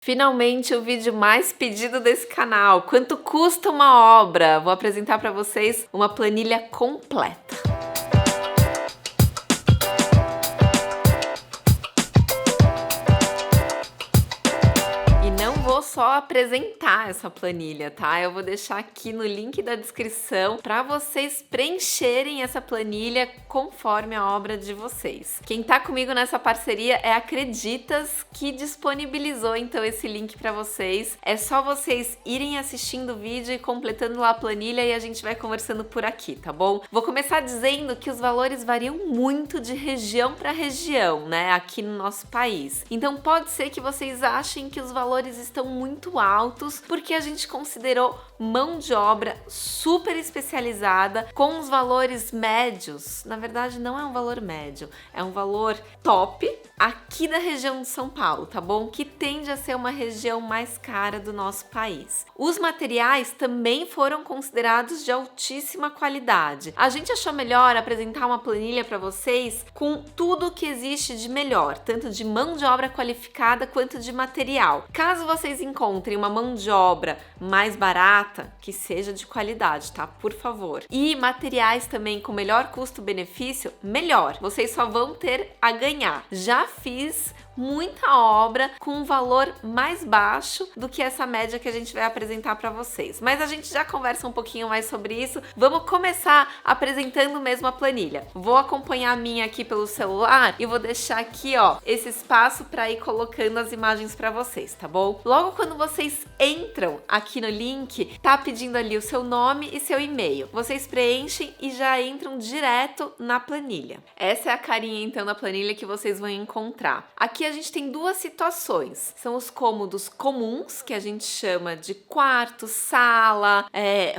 Finalmente o vídeo mais pedido desse canal. Quanto custa uma obra? Vou apresentar para vocês uma planilha completa. Vou só apresentar essa planilha, tá? Eu vou deixar aqui no link da descrição para vocês preencherem essa planilha conforme a obra de vocês. Quem tá comigo nessa parceria é a Creditas, que disponibilizou então esse link para vocês. É só vocês irem assistindo o vídeo e completando lá a planilha e a gente vai conversando por aqui, tá bom? Vou começar dizendo que os valores variam muito de região para região, né? Aqui no nosso país. Então pode ser que vocês achem que os valores estão muito altos porque a gente considerou mão de obra super especializada com os valores médios. Na verdade, não é um valor médio, é um valor top aqui da região de São Paulo, tá bom? Que tende a ser uma região mais cara do nosso país. Os materiais também foram considerados de altíssima qualidade. A gente achou melhor apresentar uma planilha para vocês com tudo que existe de melhor, tanto de mão de obra qualificada quanto de material. Caso vocês encontrem uma mão de obra mais barata, que seja de qualidade, tá? Por favor. E materiais também com melhor custo-benefício, melhor. Vocês só vão ter a ganhar. Já fiz muita obra com um valor mais baixo do que essa média que a gente vai apresentar para vocês. Mas a gente já conversa um pouquinho mais sobre isso. Vamos começar apresentando mesmo a planilha. Vou acompanhar a minha aqui pelo celular e vou deixar aqui, ó, esse espaço para ir colocando as imagens para vocês, tá bom? Logo quando vocês entram aqui no link, tá pedindo ali o seu nome e seu e-mail. Vocês preenchem e já entram direto na planilha. Essa é a carinha então da planilha que vocês vão encontrar. Aqui a gente tem duas situações. São os cômodos comuns, que a gente chama de quarto, sala,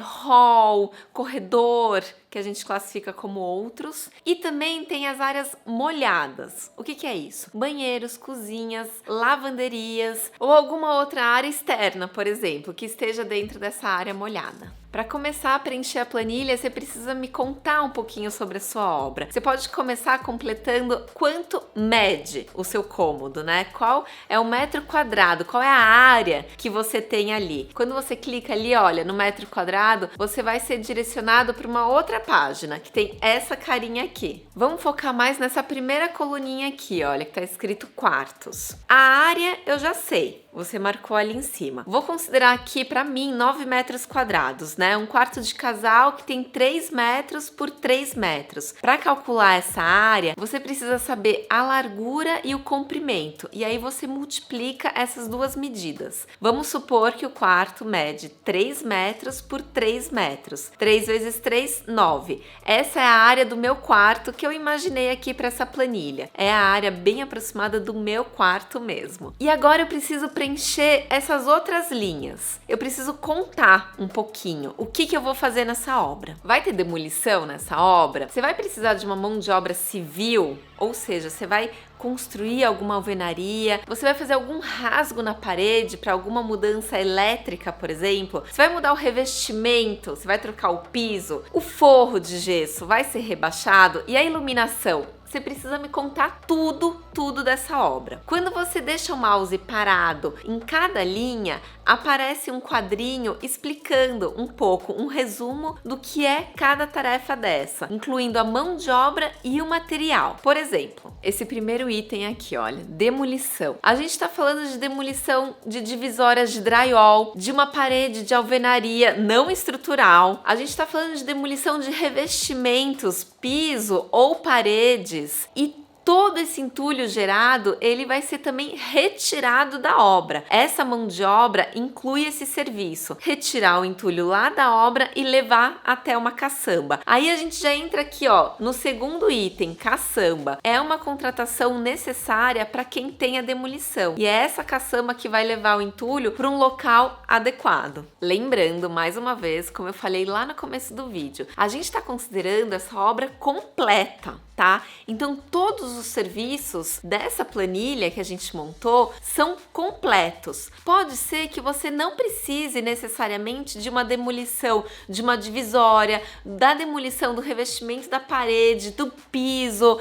hall, corredor, que a gente classifica como outros. E também tem as áreas molhadas. O que é isso? Banheiros, cozinhas, lavanderias ou alguma outra área externa, por exemplo, que esteja dentro dessa área molhada. Para começar a preencher a planilha, você precisa me contar um pouquinho sobre a sua obra. Você pode começar completando quanto mede o seu cômodo, né? Qual é o metro quadrado, qual é a área que você tem ali. Quando você clica ali, olha, no metro quadrado, você vai ser direcionado para uma outra página, que tem essa carinha aqui. Vamos focar mais nessa primeira coluninha aqui, olha, que tá escrito quartos. A área eu já sei. Você marcou ali em cima. Vou considerar aqui para mim 9 metros quadrados, né? Um quarto de casal que tem 3 metros por 3 metros. Para calcular essa área, você precisa saber a largura e o comprimento. E aí você multiplica essas duas medidas. Vamos supor que o quarto mede 3 metros por 3 metros. 3 vezes 3, 9. Essa é a área do meu quarto que eu imaginei aqui para essa planilha. É a área bem aproximada do meu quarto mesmo. E agora eu preciso preencher essas outras linhas. Eu preciso contar um pouquinho o que eu vou fazer nessa obra. Vai ter demolição nessa obra? Você vai precisar de uma mão de obra civil? Ou seja, você vai construir alguma alvenaria, você vai fazer algum rasgo na parede para alguma mudança elétrica, por exemplo. Você vai mudar o revestimento, você vai trocar o piso, o forro de gesso vai ser rebaixado e a iluminação. Você precisa me contar tudo dessa obra. Quando você deixa o mouse parado em cada linha, aparece um quadrinho explicando um pouco, um resumo do que é cada tarefa dessa, incluindo a mão de obra e o material. Por exemplo, esse primeiro item aqui, olha, demolição. A gente está falando de demolição de divisórias de drywall, de uma parede de alvenaria não estrutural. A gente está falando de demolição de revestimentos, piso ou paredes. E todo esse entulho gerado, ele vai ser também retirado da obra. Essa mão de obra inclui esse serviço, retirar o entulho lá da obra e levar até uma caçamba. Aí a gente já entra aqui, ó, no segundo item, caçamba. É uma contratação necessária para quem tem a demolição. E é essa caçamba que vai levar o entulho para um local adequado. Lembrando, mais uma vez, como eu falei lá no começo do vídeo, a gente está considerando essa obra completa. tá? Então todos os serviços dessa planilha que a gente montou são completos. Pode ser que você não precise necessariamente de uma demolição de uma divisória, da demolição do revestimento da parede, do piso.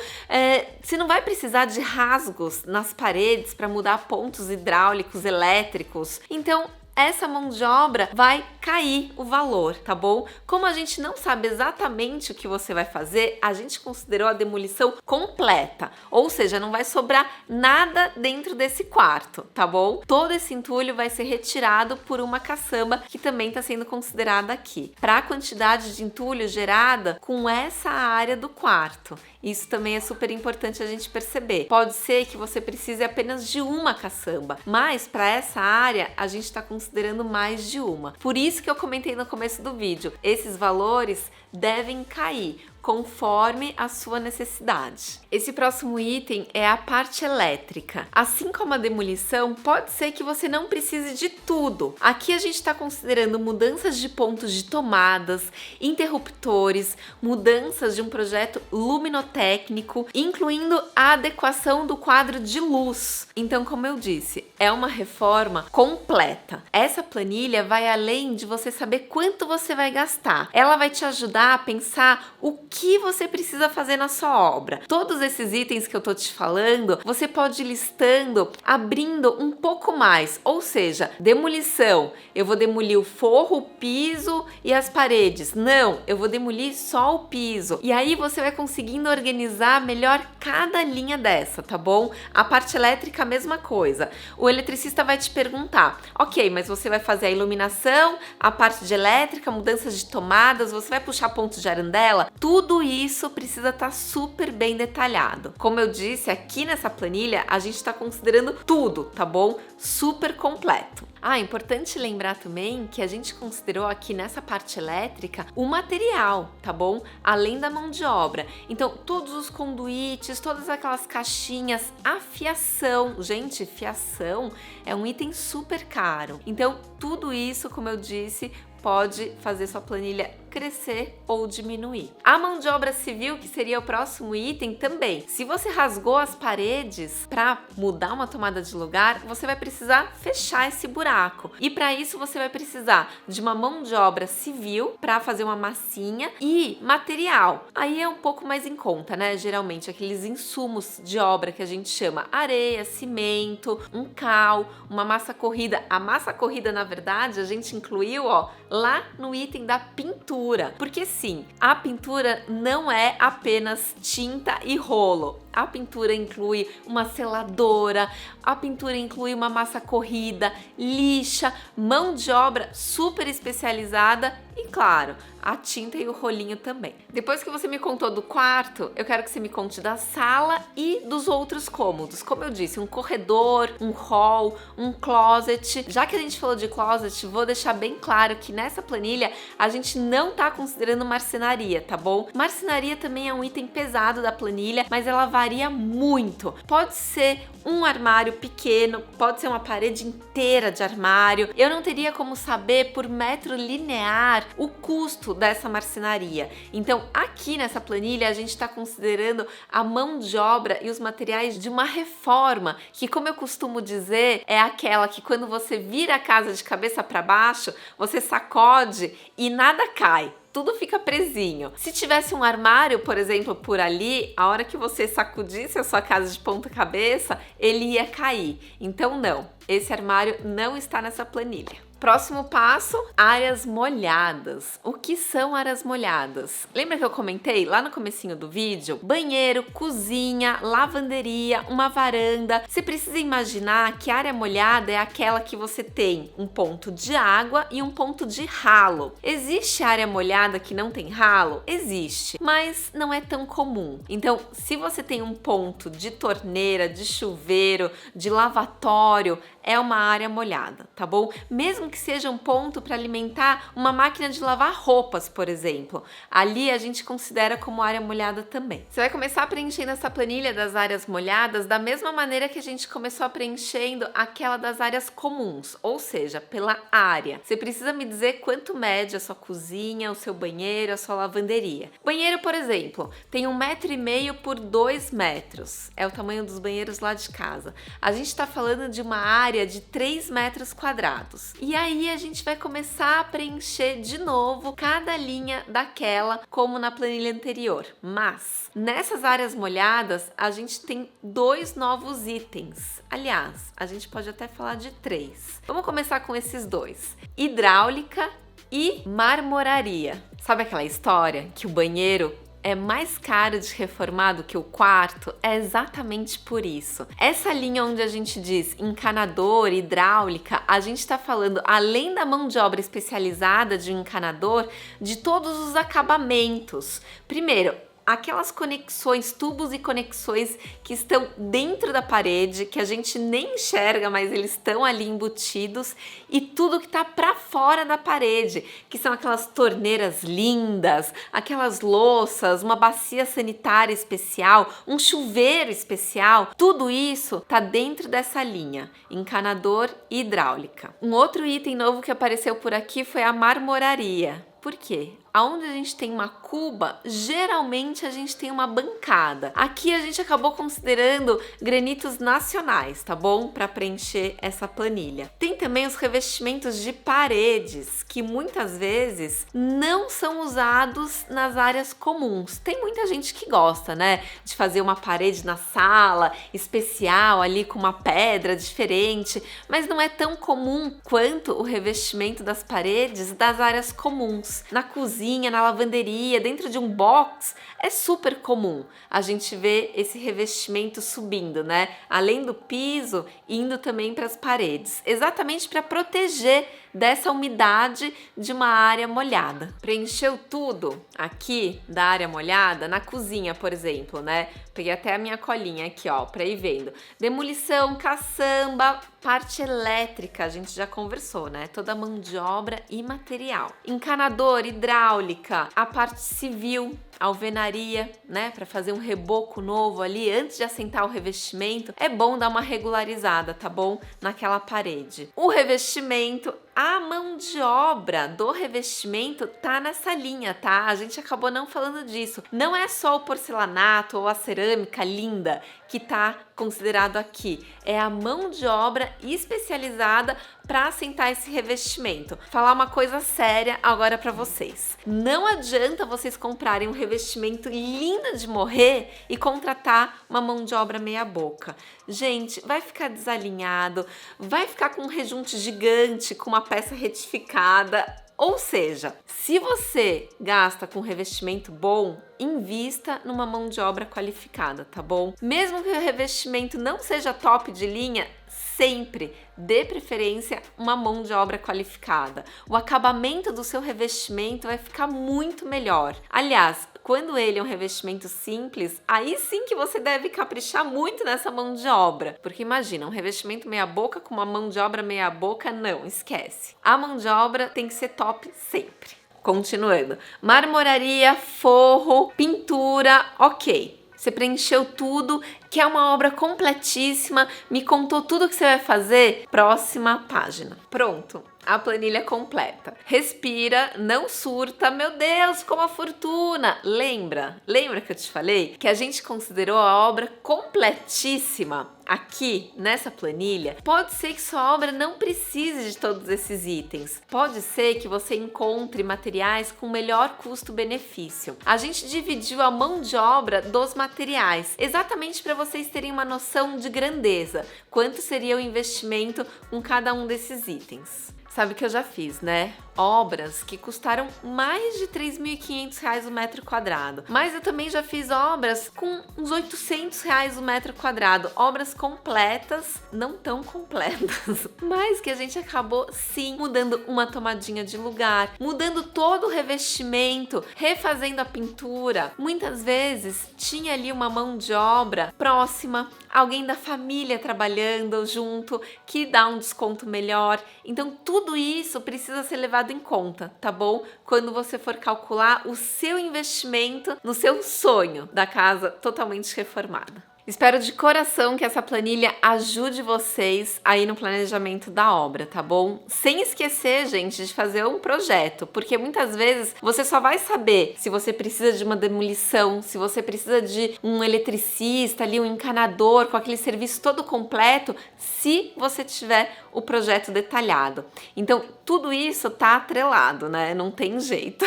Você não vai precisar de rasgos nas paredes para mudar pontos hidráulicos, elétricos. Então, essa mão de obra vai cair o valor, tá bom? Como a gente não sabe exatamente o que você vai fazer, a gente considerou a demolição completa, ou seja, não vai sobrar nada dentro desse quarto, tá bom? Todo esse entulho vai ser retirado por uma caçamba que também está sendo considerada aqui, para a quantidade de entulho gerada com essa área do quarto. Isso também é super importante a gente perceber. Pode ser que você precise apenas de uma caçamba, mas para essa área a gente está considerando mais de uma. Por isso que eu comentei no começo do vídeo, esses valores devem cair conforme a sua necessidade. Esse próximo item é a parte elétrica. Assim como a demolição, pode ser que você não precise de tudo. Aqui a gente está considerando mudanças de pontos de tomadas, interruptores, mudanças de um projeto luminotécnico, incluindo a adequação do quadro de luz. Então, como eu disse, é uma reforma completa. Essa planilha vai além de você saber quanto você vai gastar. Ela vai te ajudar a pensar o que você precisa fazer na sua obra. Todos esses itens que eu tô te falando, você pode ir listando, abrindo um pouco mais, ou seja, demolição, eu vou demolir o forro, o piso e as paredes. Não, eu vou demolir só o piso. E aí você vai conseguindo organizar melhor cada linha dessa, tá bom? A parte elétrica, a mesma coisa. O eletricista vai te perguntar, ok, mas você vai fazer a iluminação, a parte de elétrica, mudanças de tomadas, você vai puxar pontos de arandela? Tudo isso precisa estar super bem detalhado. Como eu disse, aqui nessa planilha a gente está considerando tudo, tá bom? Super completo. Importante lembrar também que a gente considerou aqui nessa parte elétrica o material, tá bom? Além da mão de obra. Então, todos os conduítes, todas aquelas caixinhas, a fiação. Gente, fiação é um item super caro. Então, tudo isso, como eu disse, pode fazer sua planilha crescer ou diminuir. A mão de obra civil, que seria o próximo item, também. Se você rasgou as paredes para mudar uma tomada de lugar, você vai precisar fechar esse buraco. E para isso você vai precisar de uma mão de obra civil para fazer uma massinha e material. Aí é um pouco mais em conta, né? Geralmente aqueles insumos de obra que a gente chama areia, cimento, um cal, uma massa corrida. A massa corrida, na verdade, a gente incluiu, lá no item da pintura. Porque sim, a pintura não é apenas tinta e rolo. A pintura inclui uma seladora, a pintura inclui uma massa corrida, lixa, mão de obra super especializada e, claro, a tinta e o rolinho também. Depois que você me contou do quarto, eu quero que você me conte da sala e dos outros cômodos. Como eu disse, um corredor, um hall, um closet. Já que a gente falou de closet, vou deixar bem claro que nessa planilha a gente não tá considerando marcenaria, tá bom? Marcenaria também é um item pesado da planilha, mas ela varia muito. Pode ser um armário pequeno, pode ser uma parede inteira de armário. Eu não teria como saber por metro linear o custo dessa marcenaria. Então, aqui nessa planilha, a gente está considerando a mão de obra e os materiais de uma reforma, que, como eu costumo dizer, é aquela que quando você vira a casa de cabeça para baixo, você sacode e nada cai. Tudo fica presinho. Se tivesse um armário, por exemplo, por ali, a hora que você sacudisse a sua casa de ponta cabeça, ele ia cair. Então não, esse armário não está nessa planilha. Próximo passo, áreas molhadas. O que são áreas molhadas? Lembra que eu comentei lá no comecinho do vídeo? Banheiro, cozinha, lavanderia, uma varanda. Você precisa imaginar que área molhada é aquela que você tem um ponto de água e um ponto de ralo. Existe área molhada que não tem ralo? Existe, mas não é tão comum. Então, se você tem um ponto de torneira, de chuveiro, de lavatório, é uma área molhada, tá bom? Mesmo mesmo que seja um ponto para alimentar uma máquina de lavar roupas, por exemplo. Ali a gente considera como área molhada também. Você vai começar preenchendo essa planilha das áreas molhadas da mesma maneira que a gente começou preenchendo aquela das áreas comuns, ou seja, pela área. Você precisa me dizer quanto mede a sua cozinha, o seu banheiro, a sua lavanderia. Banheiro, por exemplo, tem 1,5 m por 2 metros. É o tamanho dos banheiros lá de casa. A gente está falando de uma área de 3 metros quadrados. E aí a gente vai começar a preencher de novo cada linha daquela, como na planilha anterior. Mas nessas áreas molhadas, a gente tem 2 novos itens. Aliás, a gente pode até falar de 3. Vamos começar com esses 2. Hidráulica e marmoraria. Sabe aquela história que o banheiro é mais caro de reformar do que o quarto? É exatamente por isso. Essa linha onde a gente diz encanador, hidráulica, a gente está falando, além da mão de obra especializada de um encanador, de todos os acabamentos. Primeiro, aquelas conexões, tubos e conexões que estão dentro da parede, que a gente nem enxerga, mas eles estão ali embutidos, e tudo que está para fora da parede, que são aquelas torneiras lindas, aquelas louças, uma bacia sanitária especial, um chuveiro especial, tudo isso está dentro dessa linha, encanador e hidráulica. Um outro item novo que apareceu por aqui foi a marmoraria. Por quê? Aonde a gente tem uma cuba, geralmente a gente tem uma bancada. Aqui a gente acabou considerando granitos nacionais, tá bom? Para preencher essa planilha. Tem também os revestimentos de paredes, que muitas vezes não são usados nas áreas comuns. Tem muita gente que gosta, né? De fazer uma parede na sala, especial ali com uma pedra diferente, mas não é tão comum quanto o revestimento das paredes das áreas comuns. Na cozinha, na lavanderia, dentro de um box, é super comum a gente ver esse revestimento subindo, né? Além do piso, indo também para as paredes, exatamente para proteger dessa umidade de uma área molhada. Preencheu tudo aqui da área molhada, na cozinha, por exemplo, né? Peguei até a minha colinha aqui, ó, para ir vendo. Demolição, caçamba, parte elétrica, a gente já conversou, né? Toda a mão de obra e material. Encanador, hidráulica, a parte civil, alvenaria, né, para fazer um reboco novo ali antes de assentar o revestimento, é bom dar uma regularizada, tá bom? Naquela parede. O revestimento, a mão de obra do revestimento tá nessa linha, tá? A gente acabou não falando disso. Não é só o porcelanato ou a cerâmica linda que tá considerado aqui. É a mão de obra especializada para assentar esse revestimento. Falar uma coisa séria agora para vocês. Não adianta vocês comprarem um revestimento lindo de morrer e contratar uma mão de obra meia boca. Gente, vai ficar desalinhado, vai ficar com um rejunte gigante, com uma peça retificada. Ou seja, se você gasta com revestimento bom, invista numa mão de obra qualificada, tá bom? Mesmo que o revestimento não seja top de linha, sempre dê preferência uma mão de obra qualificada. O acabamento do seu revestimento vai ficar muito melhor. Aliás, quando ele é um revestimento simples, aí sim que você deve caprichar muito nessa mão de obra. Porque imagina, um revestimento meia boca com uma mão de obra meia boca, não, esquece. A mão de obra tem que ser top sempre. Continuando, marmoraria, forro, pintura, ok. Você preencheu tudo, que é uma obra completíssima, me contou tudo que você vai fazer? Próxima página. Pronto, a planilha completa. Respira, não surta, meu Deus, como a fortuna! Lembra que eu te falei que a gente considerou a obra completíssima aqui nessa planilha? Pode ser que sua obra não precise de todos esses itens. Pode ser que você encontre materiais com melhor custo-benefício. A gente dividiu a mão de obra dos materiais, exatamente para vocês terem uma noção de grandeza, quanto seria o investimento com cada um desses itens. Sabe que eu já fiz, né? Obras que custaram mais de R$3.500 o metro quadrado. Mas eu também já fiz obras com uns R$800 o metro quadrado. Obras completas, não tão completas, mas que a gente acabou sim mudando uma tomadinha de lugar, mudando todo o revestimento, refazendo a pintura. Muitas vezes tinha ali uma mão de obra próxima, alguém da família trabalhando junto, que dá um desconto melhor. Então tudo tudo isso precisa ser levado em conta, tá bom? Quando você for calcular o seu investimento no seu sonho da casa totalmente reformada. Espero de coração que essa planilha ajude vocês aí no planejamento da obra, tá bom? Sem esquecer, gente, de fazer um projeto, porque muitas vezes você só vai saber se você precisa de uma demolição, se você precisa de um eletricista ali, um encanador com aquele serviço todo completo, se você tiver o projeto detalhado. Então, tudo isso tá atrelado, né? Não tem jeito.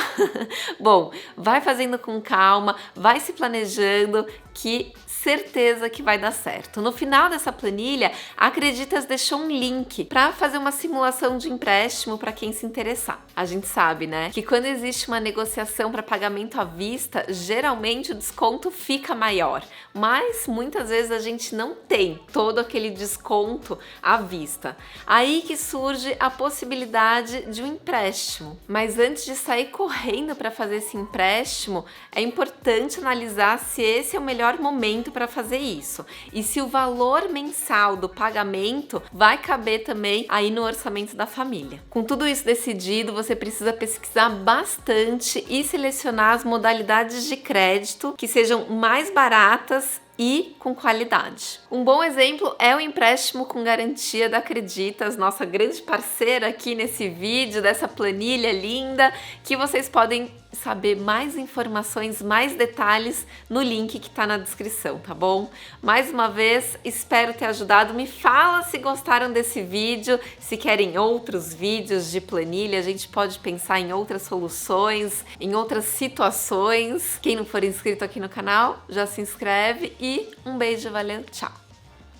Bom, vai fazendo com calma, vai se planejando, que certeza que vai dar certo. No final dessa planilha, a Acreditas deixou um link para fazer uma simulação de empréstimo para quem se interessar. A gente sabe, né, que quando existe uma negociação para pagamento à vista, geralmente o desconto fica maior, mas muitas vezes a gente não tem todo aquele desconto à vista. Aí que surge a possibilidade de um empréstimo. Mas antes de sair correndo para fazer esse empréstimo, é importante analisar se esse é o melhor momento para fazer isso e se o valor mensal do pagamento vai caber também aí no orçamento da família. Com tudo isso decidido, você precisa pesquisar bastante e selecionar as modalidades de crédito que sejam mais baratas e com qualidade. Um bom exemplo é o empréstimo com garantia da Acreditas, nossa grande parceira aqui nesse vídeo, dessa planilha linda, que vocês podem saber mais informações, mais detalhes no link que tá na descrição, tá bom? Mais uma vez, espero ter ajudado. Me fala se gostaram desse vídeo, se querem outros vídeos de planilha, a gente pode pensar em outras soluções, em outras situações. Quem não for inscrito aqui no canal, já se inscreve e um beijo, valeu, tchau!